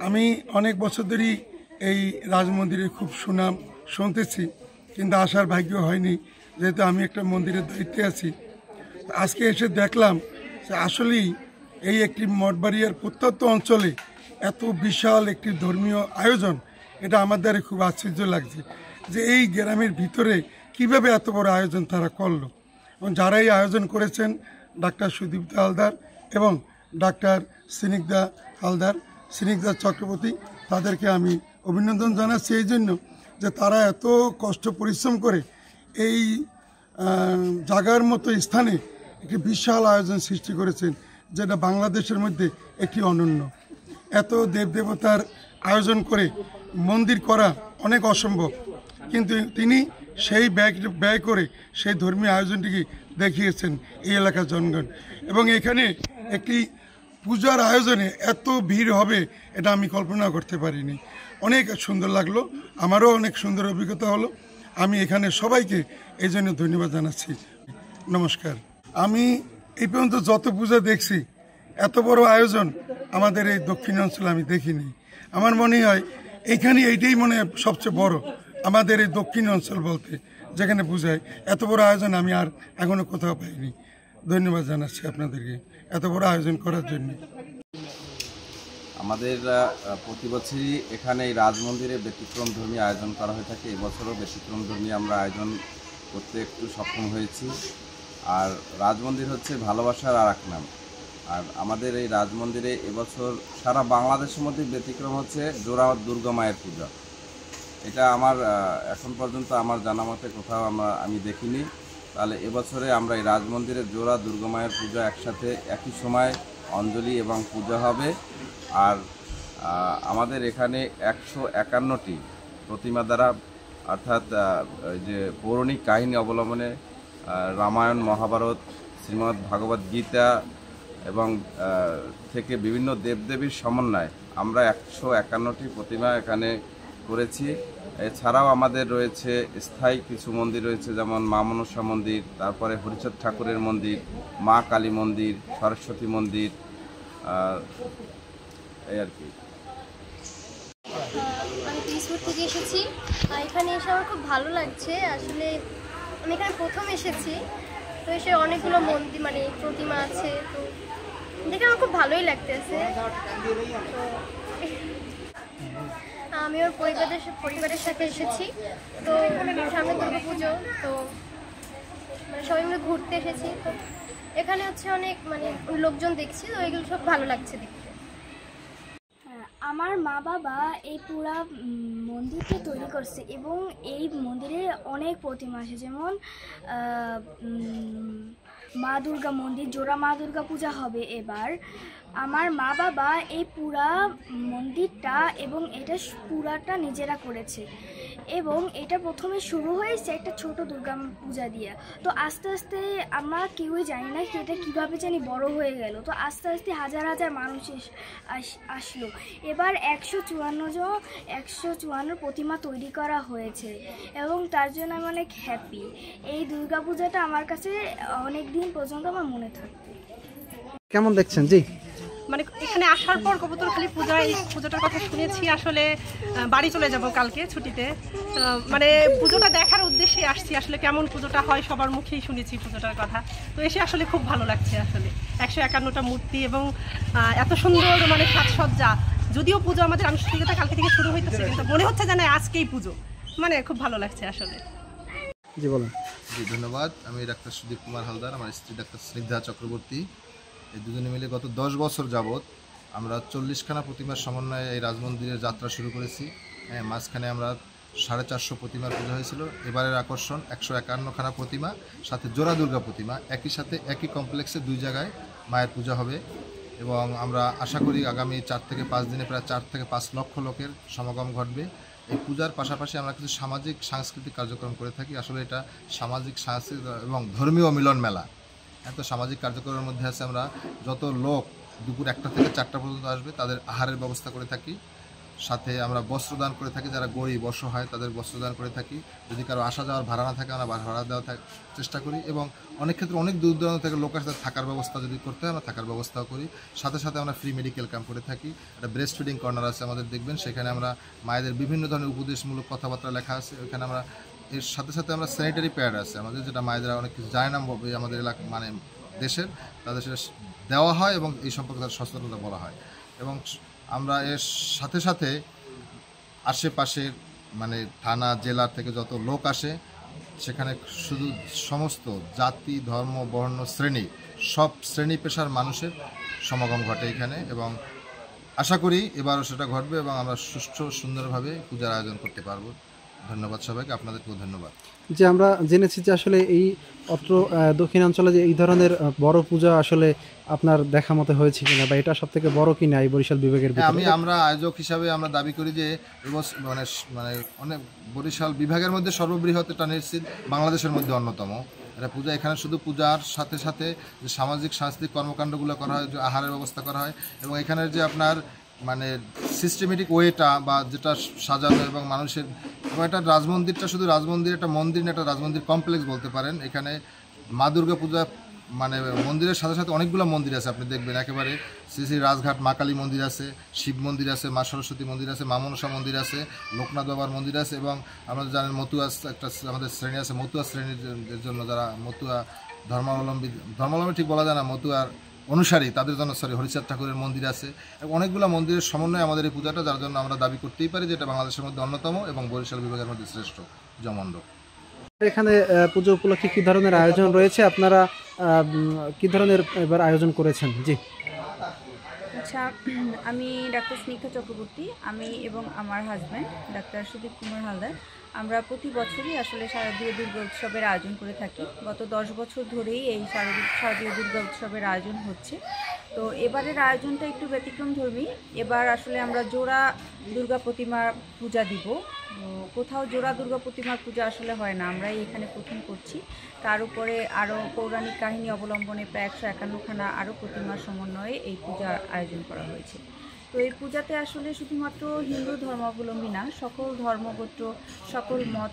আমি অনেক বছর ধরেই এই রাজ মন্দিরের খুব সুনাম শুনতেছি, কিন্তু আসার ভাগ্য হয়নি, যেহেতু আমি একটা মন্দিরের দায়িত্বে আছি। আজকে এসে দেখলাম যে আসলেই এই একটি মঠবাড়িয়ার প্রত্যন্ত অঞ্চলে এত বিশাল একটি ধর্মীয় আয়োজন, এটা আমাদের খুব আশ্চর্য লাগছে যে এই গ্রামের ভিতরে কিভাবে এত বড় আয়োজন তারা করলো। এবং যারা এই আয়োজন করেছেন, ডাক্তার সুদীপ্তা হালদার এবং ডাক্তার স্নিগ্ধা চক্রবর্তী, তাদেরকে আমি অভিনন্দন জানাচ্ছি এই জন্য যে তারা এত কষ্ট পরিশ্রম করে এই জায়গার মতো স্থানে একটি বিশাল আয়োজন সৃষ্টি করেছেন, যেটা বাংলাদেশের মধ্যে একটি অনন্য। এত দেবদেবতার আয়োজন করে মন্দির করা অনেক অসম্ভব, কিন্তু তিনি সেই ব্যয় করে সেই ধর্মীয় আয়োজনটিকে দেখিয়েছেন এই এলাকার জনগণ। এবং এখানে একটি পূজার আয়োজনে এত ভিড় হবে এটা আমি কল্পনা করতে পারিনি। অনেক সুন্দর লাগলো, আমারও অনেক সুন্দর অভিজ্ঞতা হলো। আমি এখানে সবাইকে এই জন্য ধন্যবাদ জানাচ্ছি। নমস্কার। আমি এই পর্যন্ত যত পূজা দেখছি, এত বড় আয়োজন আমাদের এই দক্ষিণ অঞ্চলে আমি দেখিনি। আমার মনে হয় এইখানে এইটাই মনে হয় সবচেয়ে বড় আমাদের এই দক্ষিণ অঞ্চল বলতে, যেখানে পূজায় এত বড় আয়োজন আমি আর এখনো কোথাও পাইনি। ধন্যবাদ জানাচ্ছি আপনাদেরকে এত বড় আয়োজন করার জন্য। আমাদের প্রতি বছরই এখানে এই রাজমন্দিরে ব্যতিক্রম ধর্মী আয়োজন করা হয়ে থাকে। এবছরও ব্যতিক্রম ধর্মী আমরা আয়োজন করতে একটু সক্ষম হয়েছি। আর রাজমন্দির হচ্ছে ভালোবাসার আর এক নাম। আর আমাদের এই রাজমন্দিরে এবছর সারা বাংলাদেশের মধ্যে ব্যতিক্রম হচ্ছে জোড়া দুর্গা মায়ের পূজা। এটা আমার এখন পর্যন্ত আমার জানা মতে কোথাও আমি দেখিনি। তাহলে এবছরে আমরা এই রাজমন্দিরে জোড়া দুর্গা মায়ের পূজা একসাথে একই সময় অঞ্জলি এবং পূজা হবে। আর আমাদের এখানে 151টি প্রতিমা দ্বারা, অর্থাৎ যে পৌরাণিক কাহিনী অবলম্বনে রামায়ণ, মহাভারত, শ্রীমদ্ ভাগবত গীতা এবং থেকে বিভিন্ন দেবদেবীর সমন্বয়ে আমরা 151টি প্রতিমা এখানে করেছি। এছাড়াও আমাদের রয়েছে স্থায়ী কিছু মন্দির রয়েছে, যেমন মা মনসা মন্দির, তারপরে হরিচাঁদ ঠাকুরের মন্দির, মা কালী মন্দির, সরস্বতী মন্দির, এই আর কি। আমি পিসপুর থেকে এসেছি। এখানে এসে আমার খুব ভালো লাগছে। আসলে আমি এখানে প্রথম এসেছি, তো এসে অনেকগুলো মন্দির মানে প্রতিমা আছে, তো দেখে আমার খুব ভালোই লাগতেছে। তো আমি ওর পরিবারের সাথে এসেছি। তো সামনে দুর্গা পুজো, তো মানে সবাই মিলে ঘুরতে এসেছি। তো এখানে হচ্ছে অনেক মানে লোকজন দেখছি, তো এগুলো সব ভালো লাগছে দেখতে। আমার মা বাবা এই পুরা মন্দিরটি তৈরি করছে এবং এই মন্দিরে অনেক প্রতিমা আছে, যেমন মা দুর্গা মন্দির, জোড়া মা দুর্গা পূজা হবে এবার। আমার মা বাবা এই পুরা মন্দিরটা এবং এটা পুরাটা নিজেরা করেছে এবং এটা প্রথমে শুরু হয়েছে একটা ছোট দুর্গা পূজা দিয়ে। তো আস্তে আস্তে আমরা কেউই জানি না এটা কীভাবে জানি বড় হয়ে গেল। তো আস্তে আস্তে হাজার হাজার মানুষ আসলো। এবার 154 প্রতিমা তৈরি করা হয়েছে এবং তার জন্য আমি অনেক হ্যাপি। এই দুর্গা পূজাটা আমার কাছে অনেক দিন পর্যন্ত আমার মনে থাকবে। কেমন দেখছেন? জি, মানে এখানে আসার পর কবুতরখালী পূজা, এই পূজাটার কথা শুনেছি। আসলে বাড়ি চলে যাব কালকে ছুটিতে, মানে পুজোটা দেখার উদ্দেশ্যে আসছি। আসলে কেমন পুজোটা হয় সবার মুখেই শুনেছি পুজোটার কথা, তো এসে আসলে খুব ভালো লাগছে। আসলে 151টা মূর্তি এবং এত সুন্দর মানে সাজসজ্জা। যদিও পুজো আমাদের আনুষ্ঠানিকতা কালকে থেকে শুরু হইতেছে, কিন্তু মনে হচ্ছে যেন আজকেই পুজো, মানে খুব ভালো লাগছে আসলে। জি বলুন। জি ধন্যবাদ। আমি ডাক্তার সুদীপ কুমার হালদার, আমার স্ত্রী ডাক্তার স্নিগ্ধা চক্রবর্তী। এই দুজনে মিলে গত 10 বছর যাবৎ আমরা 40খানা প্রতিমার সমন্বয়ে এই রাজমন্দিরের যাত্রা শুরু করেছি। মাঝখানে আমরা 450 প্রতিমার পূজা হয়েছিল। এবারের আকর্ষণ 151খানা প্রতিমা, সাথে জোড়া দুর্গা প্রতিমা, একই সাথে একই কমপ্লেক্সে 2 জায়গায় মায়ের পূজা হবে। এবং আমরা আশা করি আগামী 4 থেকে 5 দিনে প্রায় 4 থেকে 5 লক্ষ লোকের সমাগম ঘটবে। এই পূজার পাশাপাশি আমরা কিছু সামাজিক সাংস্কৃতিক কার্যক্রম করে থাকি। আসলে এটা সামাজিক সাংস্কৃতিক এবং ধর্মীয় মিলন মেলা। এত সামাজিক কার্যক্রমের মধ্যে আছে আমরা যত লোক দুপুর 1টা থেকে 4টা পর্যন্ত আসবে তাদের আহারের ব্যবস্থা করে থাকি। সাথে আমরা বস্ত্রদান করে থাকি, যারা গরিব অসহায় তাদের বস্ত্রদান করে থাকি। যদি কারো আসা যাওয়ার ভাড়া না থাকে আমরা ভাড়া দেওয়ার চেষ্টা করি, এবং অনেক ক্ষেত্রে অনেক দূর দূরান্ত থেকে লোক আসে, থাকার ব্যবস্থা যদি করতে হয় আমরা থাকার ব্যবস্থাও করি। সাথে সাথে আমরা ফ্রি মেডিকেল ক্যাম্প করে থাকি। একটা ব্রেস্ট ফিডিং কর্নার আছে আমাদের, দেখবেন সেখানে আমরা মায়েদের বিভিন্ন ধরনের উপদেশমূলক কথাবার্তা লেখা আছে ওখানে। আমরা এর সাথে সাথে আমরা স্যানিটারি প্যাড আছে আমাদের, যেটা মায়েদের অনেক কিছু জানে না আমাদের এলাকা মানে দেশের, তাদের সেটা দেওয়া হয় এবং এই সম্পর্কে তাদের সচেতনতা বলা হয়। এবং আমরা এর সাথে সাথে আশেপাশের মানে থানা জেলার থেকে যত লোক আসে সেখানে শুধু সমস্ত জাতি ধর্ম বর্ণ শ্রেণী সব শ্রেণী পেশার মানুষের সমাগম ঘটে এখানে, এবং আশা করি এবারও সেটা ঘটবে এবং আমরা সুষ্ঠু সুন্দরভাবে পূজার আয়োজন করতে পারবো। ধন্যবাদ সবাইকে, আপনাদেরকেও ধন্যবাদ। যে আমরা জেনেছি যে আসলে এই অত্র দক্ষিণাঞ্চলে যে এই ধরনের বড় পূজা আসলে আপনার দেখা মতো হয়েছে কিনা, বা এটা সব থেকে বড় কিনা এই বরিশাল বিভাগের ভিতরে? আমরা আয়োজক হিসাবে আমরা দাবি করি যে এবছর মানে অনেক বরিশাল বিভাগের মধ্যে সর্ববৃহৎ এটা নিশ্চিত বাংলাদেশের মধ্যে অন্যতম এটা পূজা। এখানে শুধু পূজার সাথে সাথে যে সামাজিক সাংস্কৃতিক কর্মকাণ্ডগুলো করা হয়, যে আহারের ব্যবস্থা করা হয়, এবং এখানের যে আপনার মানে সিস্টেমেটিক ওয়েটা বা যেটা সাজানো এবং মানুষের, এবং এটা রাজমন্দিরটা শুধু রাজমন্দির একটা মন্দির না, একটা রাজমন্দির কমপ্লেক্স বলতে পারেন। এখানে মা দুর্গা পূজা মানে মন্দিরের সাথে সাথে অনেকগুলো মন্দির আছে, আপনি দেখবেন একেবারে শ্রী শ্রী রাজঘাট মা কালী মন্দির আছে, শিব মন্দির আছে, মা সরস্বতী মন্দির আছে, মা মনসা মন্দির আছে, লোকনাথ বাবার মন্দির আছে, এবং আমরা জানেন মতুয়া একটা আমাদের শ্রেণী আছে, মতুয়া শ্রেণীর জন্য যারা মতুয়া ধর্মাবলম্বী ঠিক বলা যায় না, মতুয়ার অনুসারী তাদের জন্য হরিচাঁদ ঠাকুরের মন্দির আছে, এবং অনেকগুলো মন্দিরের সমন্বয়ে আমাদের এই পূজাটা, যার জন্য আমরা দাবি করতেই পারি যে এটা বাংলাদেশের মধ্যে অন্যতম এবং বরিশাল বিভাগের মধ্যে শ্রেষ্ঠ পূজা মণ্ডপ। এখানে পুজো উপলক্ষে কী ধরনের আয়োজন রয়েছে, আপনারা কী ধরনের এবার আয়োজন করেছেন? জি আচ্ছা, আমি ডাক্তার স্নিগ্ধা চক্রবর্তী, আমি এবং আমার হাজব্যান্ড ডাক্তার সুদীপ কুমার হালদার, আমরা প্রতি বছরই আসলে শারদীয় দুর্গা উৎসবের আয়োজন করে থাকি। গত 10 বছর ধরেই এই শারদীয় দুর্গা উৎসবের আয়োজন হচ্ছে। তো এবারের আয়োজনটা একটু ব্যতিক্রমধর্মী। এবার আসলে আমরা জোড়া দুর্গা প্রতিমার পূজা দিব। কোথাও জোড়া দুর্গা প্রতিমার পূজা আসলে হয় না, আমরাই এখানে প্রথম করছি। তার উপরে আরও পৌরাণিক কাহিনী অবলম্বনে প্রায় 151খানা আরও প্রতিমার সমন্বয়ে এই পূজার আয়োজন করা হয়েছে। তো এই পূজাতে আসলে শুধুমাত্র হিন্দু ধর্মাবলম্বী না, সকল ধর্মগোত্র, সকল মত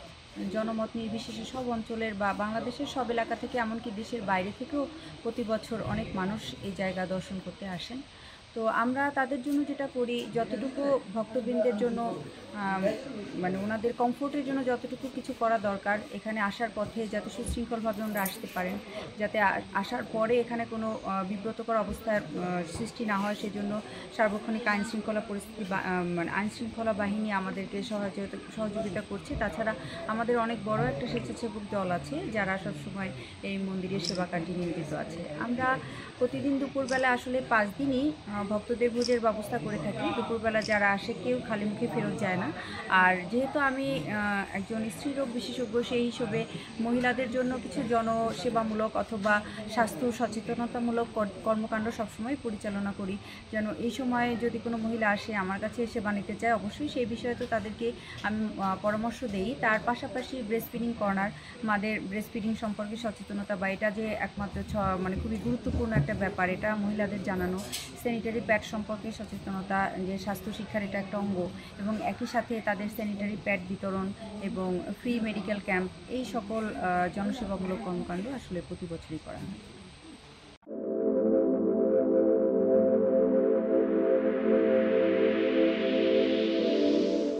জনমত নির্বিশেষে সব অঞ্চলের বা বাংলাদেশের সব এলাকা থেকে, এমনকি দেশের বাইরে থেকেও প্রতি বছর অনেক মানুষ এই জায়গা দর্শন করতে আসেন। তো আমরা তাদের জন্য যেটা করি, যতটুকু ভক্তবৃন্দের জন্য মানে ওনাদের কমফোর্টের জন্য যতটুকু কিছু করা দরকার, এখানে আসার পথে যাতে সুশৃঙ্খলভাবে ওনারা আসতে পারেন, যাতে আসার পরে এখানে কোনো বিব্রতকর অবস্থার সৃষ্টি না হয়, সেজন্য সার্বক্ষণিক আইনশৃঙ্খলা পরিস্থিতি মানে আইনশৃঙ্খলা বাহিনী আমাদেরকে সহযোগিতা করছে। তাছাড়া আমাদের অনেক বড় একটা স্বেচ্ছাসেবক দল আছে যারা সবসময় এই মন্দিরের সেবা কার্যে নিয়োজিত আছে। আমরা প্রতিদিন দুপুরবেলা আসলে 5 দিনই ভক্তদের ভোজের ব্যবস্থা করে থাকি। দুপুরবেলা যারা আসে কেউ খালি মুখে ফেরত যায় না। আর যেহেতু আমি একজন স্ত্রীরোগ বিশেষজ্ঞ, সেই হিসেবে মহিলাদের জন্য কিছু জনসেবামূলক অথবা স্বাস্থ্য সচেতনতামূলক কর্মকাণ্ড সবসময় পরিচালনা করি, যেন এই সময়ে যদি কোনো মহিলা আসে আমার কাছে সেবা নিতে চায়, অবশ্যই সেই বিষয়ে তো তাদেরকে আমি পরামর্শ দেই। তার পাশাপাশি ব্রেস্ট ফিডিং কর্নার, মাদের ব্রেস্ট ফিডিং সম্পর্কে সচেতনতা, বা এটা যে একমাত্র মানে খুবই গুরুত্বপূর্ণ একটা ব্যাপার, এটা মহিলাদের জানানো, স্যানিটারি প্যাড সম্পর্কে সচেতনতা, যে স্বাস্থ্য শিক্ষার এটা একটা অঙ্গ, এবং একই সাথে তাদের স্যানিটারি প্যাড বিতরণ এবং ফ্রি মেডিকেল ক্যাম্প, এই সকল জনসেবামূলক কর্মকাণ্ড আসলে প্রতি বছরই করা হয়।